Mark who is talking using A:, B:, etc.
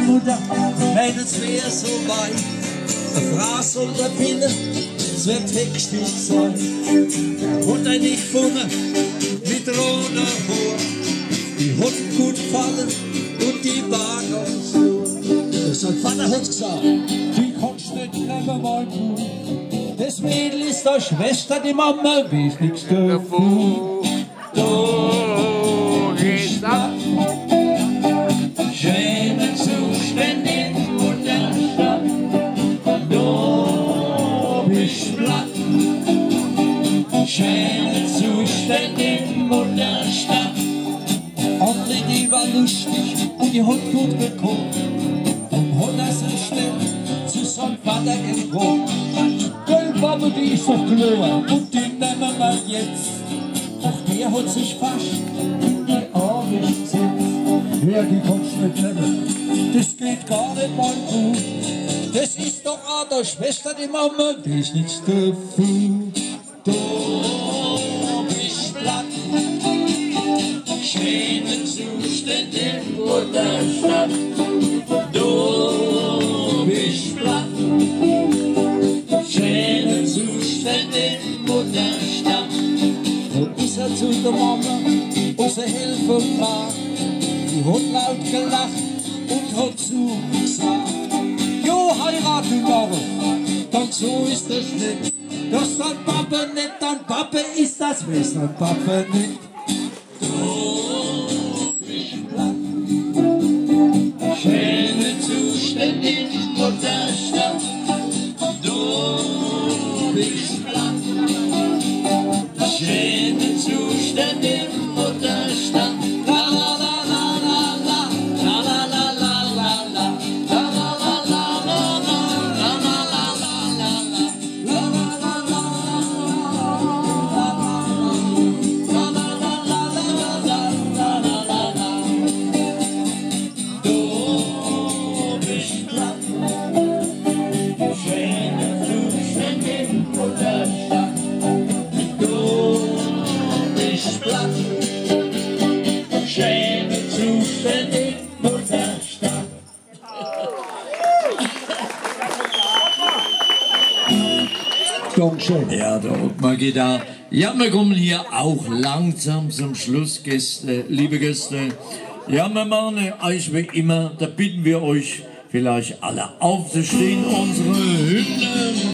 A: ihrer Mutter, Mädels wär so weit. Eine Frau soll der Binnen, es wird weggestellt sein. Und ein nicht gefunden, mit roter Haar. Die hat gut gefallen und die war ganz so. Sein Vater hat gesagt, die kannst nicht nehmen, mein Bruder. Das Mädel ist der Schwester, die Mama weiß nichts davon.
B: Da ist das.
A: Schöne Zustände in Mutterstadt, da bist platt. Schöne Zustände in Mutterstadt. Andere, die war lustig und die hat gut gekocht und hat das Recht zu seinem Vater gebracht. Gell, Papa, die ist doch klar und die nehmen wir jetzt. Doch der hat sich fast in die Arme gesetzt. Ja, die kannst du nicht nehmen. Das geht gar nicht, mein Bruder. Das ist doch auch der Schwester, die Mama, die ist nichts dafür. Da bist platt. Schöne Zustände in Mutterstadt. Da bist platt. Schöne Zustände in Mutterstadt. Da ist er zu der Mama, unsere Helferfrau. Die hat laut gelacht und hat zugesagt: Jo, heirat du morgen, dann so ist das nicht. Das ist dein Papa nicht, dein Papa ist das, weiß dein Papa nicht. Du bist platt. Schöne Zustände in Mutterstadt. Du bist platt. Schöne Zustände in Mutterstadt. Schöne Zustände, Mutterstadt. Dankeschön.
C: Ja, der Ottmar geht da. Ja, wir kommen hier auch langsam zum Schluss, Gäste, liebe Gäste. Ja, wir machen euch wie immer, da bitten wir euch vielleicht alle aufzustehen, unsere Hymne